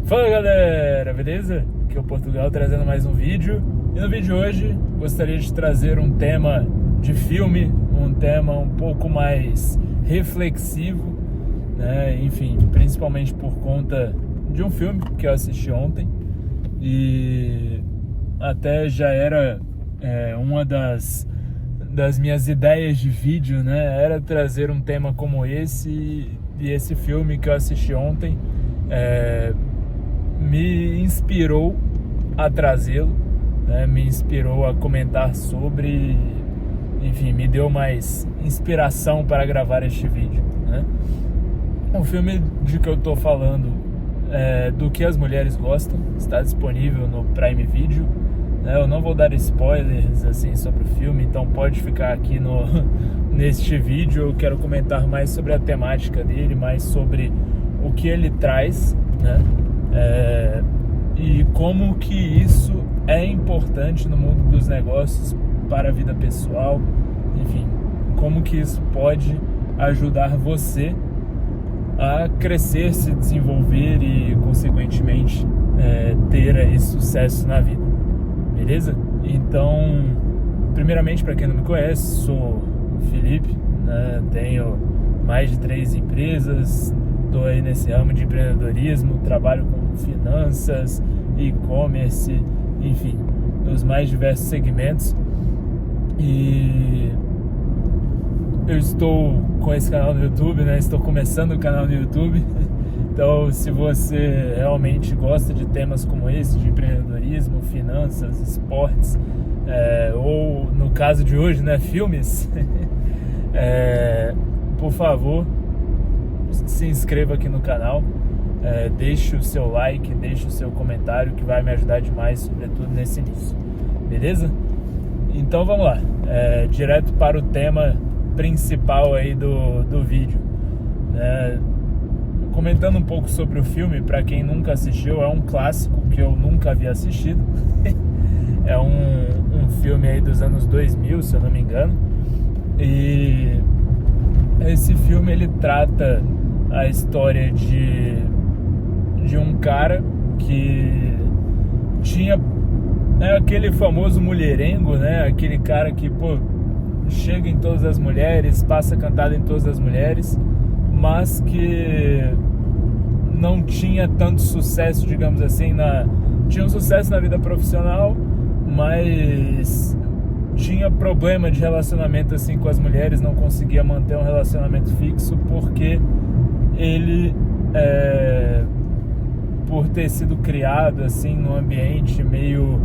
Fala galera, beleza? Aqui é o Portugal trazendo mais um vídeo. E no vídeo de hoje gostaria de trazer um tema de filme, um tema um pouco mais reflexivo, né? Enfim, principalmente por conta de um filme que eu assisti ontem. E até já era uma das minhas ideias de vídeo, né? Era trazer um tema como esse, e esse filme que eu assisti ontem me inspirou a trazê-lo, né? Me inspirou a comentar sobre, enfim, me deu mais inspiração para gravar este vídeo, né? O filme de que eu estou falando é Do Que as Mulheres Gostam, está disponível no Prime Video, né? Eu não vou dar spoilers assim sobre o filme, então pode ficar aqui neste vídeo. Eu quero comentar mais sobre a temática dele, mais sobre o que ele traz, né? E como que isso é importante no mundo dos negócios para a vida pessoal, enfim, como que isso pode ajudar você a crescer, se desenvolver e, consequentemente, ter aí sucesso na vida, beleza? Então, primeiramente, para quem não me conhece, sou o Felipe, né? Tenho mais de 3 empresas, estou aí nesse ramo de empreendedorismo, trabalho com finanças, e-commerce, enfim, nos mais diversos segmentos. E eu estou com esse canal no YouTube, né? Estou começando o canal no YouTube. Então, se você realmente gosta de temas como esse, de empreendedorismo, finanças, esportes, ou no caso de hoje, né, filmes, por favor, se inscreva aqui no canal, deixe o seu like, deixe o seu comentário, que vai me ajudar demais, sobretudo nesse início, beleza? Então vamos lá, direto para o tema principal aí do vídeo, comentando um pouco sobre o filme. Para quem nunca assistiu, é um clássico que eu nunca havia assistido. É um filme aí dos anos 2000, se eu não me engano, e esse filme ele trata a história de um cara que tinha aquele famoso mulherengo, né? Aquele cara que, chega em todas as mulheres, passa cantado em todas as mulheres, mas que não tinha tanto sucesso, digamos assim, tinha um sucesso na vida profissional, mas tinha problema de relacionamento assim com as mulheres, não conseguia manter um relacionamento fixo, porque ele, por ter sido criado assim num ambiente meio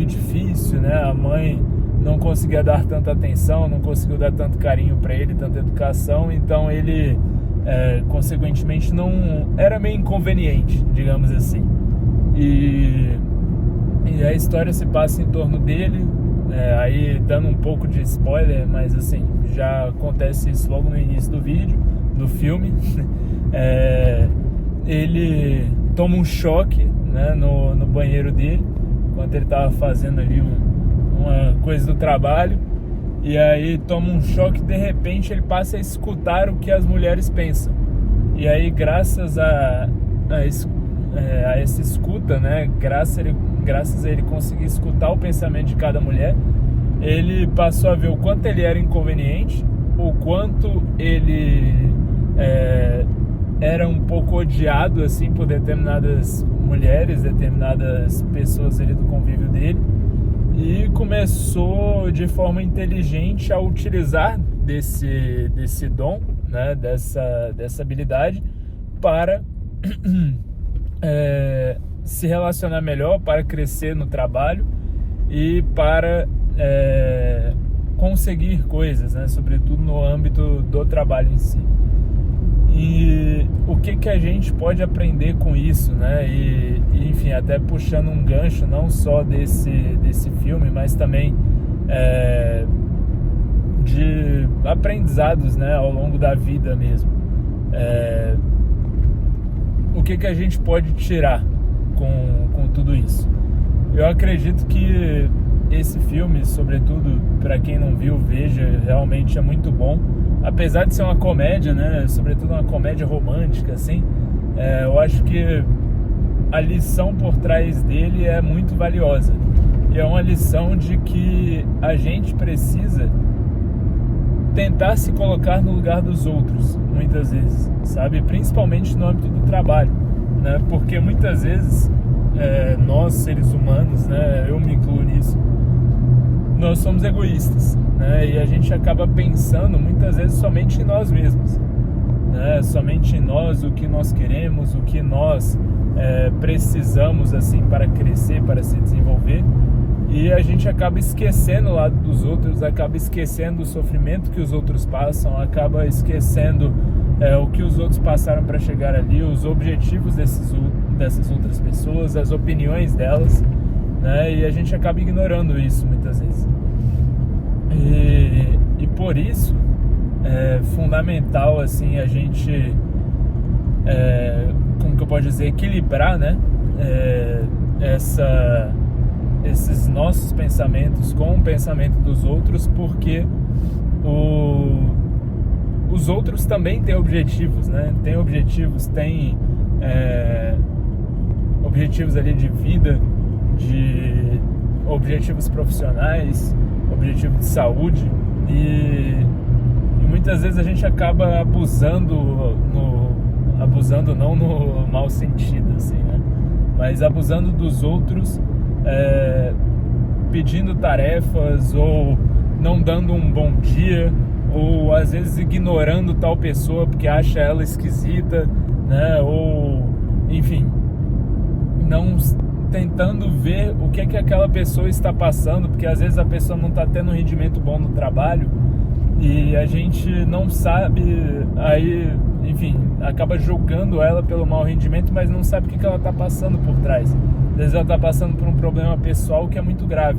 difícil, né? A mãe não conseguia dar tanta atenção, não conseguiu dar tanto carinho para ele, tanta educação, então ele, consequentemente, não era meio inconveniente, digamos assim. E a história se passa em torno dele, aí dando um pouco de spoiler, mas assim, já acontece isso logo no início do filme. Ele toma um choque, né, no banheiro dele, enquanto ele estava fazendo ali uma coisa do trabalho, e aí toma um choque. De repente ele passa a escutar o que as mulheres pensam, e aí graças a essa escuta, né, graças a ele conseguir escutar o pensamento de cada mulher, ele passou a ver o quanto ele era inconveniente, o quanto ele era um pouco odiado assim por determinadas mulheres, determinadas pessoas ali do convívio dele, e começou de forma inteligente a utilizar desse dom, né, dessa habilidade para se relacionar melhor, para crescer no trabalho e para conseguir coisas, né, sobretudo no âmbito do trabalho em si. E o que a gente pode aprender com isso, né? E enfim, até puxando um gancho não só desse filme, mas também de aprendizados, né, ao longo da vida mesmo. O que a gente pode tirar com tudo isso? Eu acredito que esse filme, sobretudo para quem não viu, veja, realmente é muito bom. Apesar de ser uma comédia, né, sobretudo uma comédia romântica, assim, eu acho que a lição por trás dele é muito valiosa. E é uma lição de que a gente precisa tentar se colocar no lugar dos outros, muitas vezes, sabe? Principalmente no âmbito do trabalho, né? Porque muitas vezes nós, seres humanos, né? Eu me incluo nisso, nós somos egoístas, né? E a gente acaba pensando muitas vezes somente em nós mesmos, né? Somente em nós, o que nós queremos, o que nós precisamos assim para crescer, para se desenvolver. E a gente acaba esquecendo o lado dos outros, acaba esquecendo o sofrimento que os outros passam, acaba esquecendo o que os outros passaram para chegar ali, os objetivos dessas outras pessoas, as opiniões delas, né? E a gente acaba ignorando isso muitas vezes. E por isso é fundamental assim, a gente, como que eu posso dizer, equilibrar, né? Esses nossos pensamentos com o pensamento dos outros, porque os outros também têm objetivos, né? Tem objetivos, tem objetivos ali de vida, de objetivos profissionais, objetivos de saúde, e muitas vezes a gente acaba abusando não no mau sentido, assim, né? Mas abusando dos outros, pedindo tarefas, ou não dando um bom dia, ou às vezes ignorando tal pessoa porque acha ela esquisita, né? Ou enfim, não tentando ver o que aquela pessoa está passando, porque às vezes a pessoa não está tendo um rendimento bom no trabalho e a gente não sabe, aí enfim, acaba julgando ela pelo mau rendimento, mas não sabe o que ela está passando por trás. Às vezes ela está passando por um problema pessoal que é muito grave,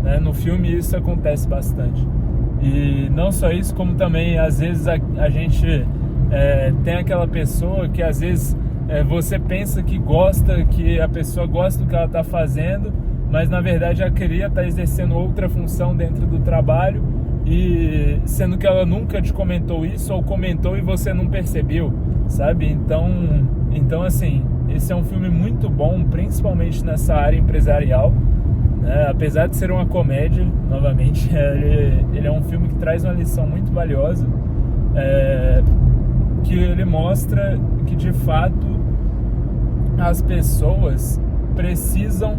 né? No filme isso acontece bastante. E não só isso, como também às vezes a gente tem aquela pessoa que às vezes você pensa que gosta, que a pessoa gosta do que ela está fazendo, mas na verdade ela queria estar exercendo outra função dentro do trabalho, e sendo que ela nunca te comentou isso, ou comentou e você não percebeu, sabe? Então assim, esse é um filme muito bom, principalmente nessa área empresarial, né? Apesar de ser uma comédia, novamente, ele é um filme que traz uma lição muito valiosa, que ele mostra que de fato as pessoas precisam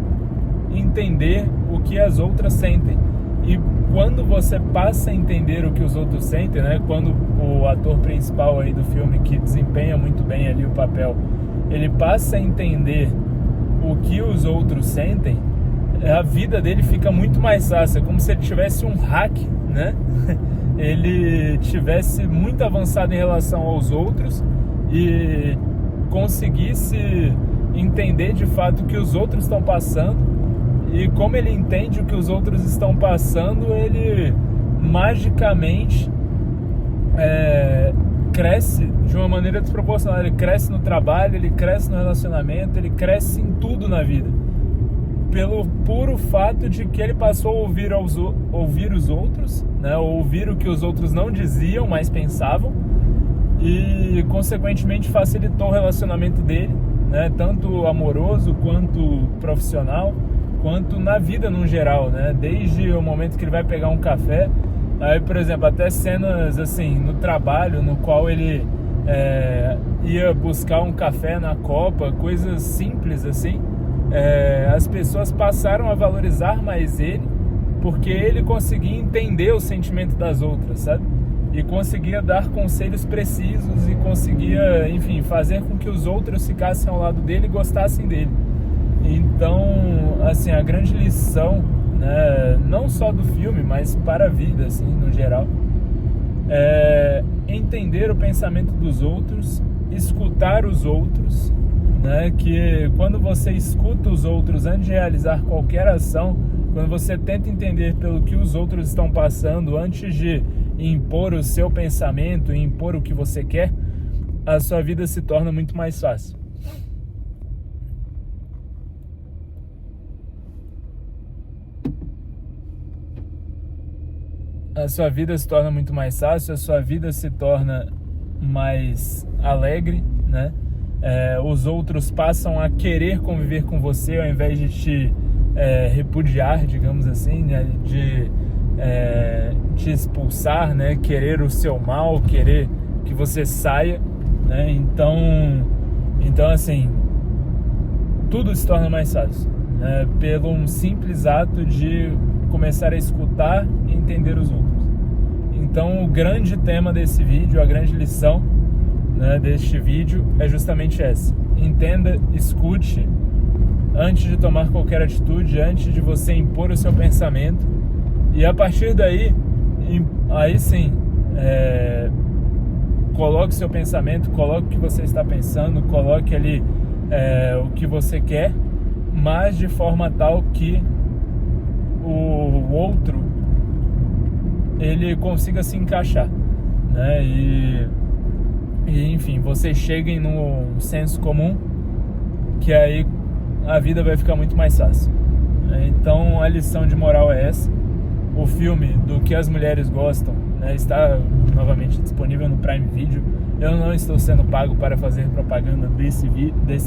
entender o que as outras sentem. E quando você passa a entender o que os outros sentem, né? Quando o ator principal aí do filme, que desempenha muito bem ali o papel, ele passa a entender o que os outros sentem, a vida dele fica muito mais fácil. É como se ele tivesse um hack, né? Ele tivesse muito avançado em relação aos outros e conseguisse entender de fato o que os outros estão passando. E como ele entende o que os outros estão passando, ele magicamente cresce de uma maneira desproporcional. Ele cresce no trabalho, ele cresce no relacionamento, ele cresce em tudo na vida, pelo puro fato de que ele passou a ouvir os outros, né? Ouvir o que os outros não diziam, mas pensavam, e consequentemente facilitou o relacionamento dele, né? Tanto amoroso quanto profissional, quanto na vida no geral, né? Desde o momento que ele vai pegar um café, aí, por exemplo, até cenas assim no trabalho, no qual ele ia buscar um café na copa, coisas simples assim, as pessoas passaram a valorizar mais ele, porque ele conseguia entender o sentimento das outras, sabe? E conseguia dar conselhos precisos e conseguia, enfim, fazer com que os outros ficassem ao lado dele e gostassem dele. Então, assim, a grande lição, né, não só do filme, mas para a vida, assim, no geral, é entender o pensamento dos outros, escutar os outros, né, que quando você escuta os outros antes de realizar qualquer ação, quando você tenta entender pelo que os outros estão passando antes de impor o seu pensamento, impor o que você quer, a sua vida se torna muito mais fácil. A sua vida se torna muito mais fácil, a sua vida se torna mais alegre, né? os outros passam a querer conviver com você ao invés de te repudiar, digamos assim, né? De te expulsar, né? Querer o seu mal, querer que você saia, né? Então assim, tudo se torna mais fácil, né? Pelo um simples ato de começar a escutar e entender os outros. Então o grande tema desse vídeo, a grande lição, né, deste vídeo é justamente essa: entenda, escute antes de tomar qualquer atitude, antes de você impor o seu pensamento, e a partir daí, aí sim, coloque seu pensamento, coloque o que você está pensando, coloque ali o que você quer, mas de forma tal que o outro ele consiga se encaixar, né? E enfim, vocês cheguem num senso comum, que aí a vida vai ficar muito mais fácil. Então a lição de moral é essa. O filme Do Que as Mulheres Gostam, né, está novamente disponível no Prime Video. Eu não estou sendo pago para fazer propaganda desse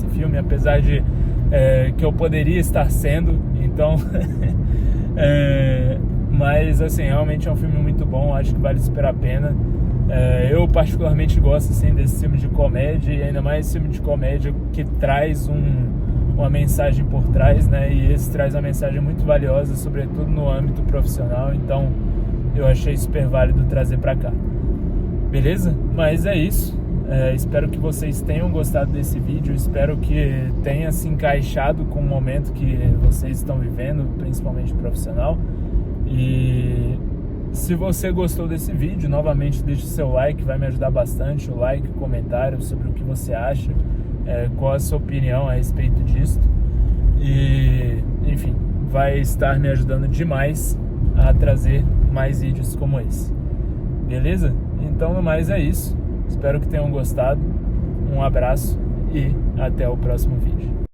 filme, apesar de que eu poderia estar sendo. Então mas assim, realmente é um filme muito bom, acho que vale super a pena. Eu particularmente gosto assim, desse filme de comédia, e ainda mais esse filme de comédia que traz uma mensagem por trás, né? E esse traz uma mensagem muito valiosa, sobretudo no âmbito profissional. Então eu achei super válido trazer pra cá. Beleza? Mas é isso. Espero que vocês tenham gostado desse vídeo. Espero que tenha se encaixado com o momento que vocês estão vivendo, principalmente profissional. E se você gostou desse vídeo, novamente deixe seu like, vai me ajudar bastante. O like, o comentário sobre o que você acha, qual a sua opinião a respeito disso. E enfim, vai estar me ajudando demais a trazer mais vídeos como esse. Beleza? Então no mais é isso. Espero que tenham gostado. Um abraço e até o próximo vídeo.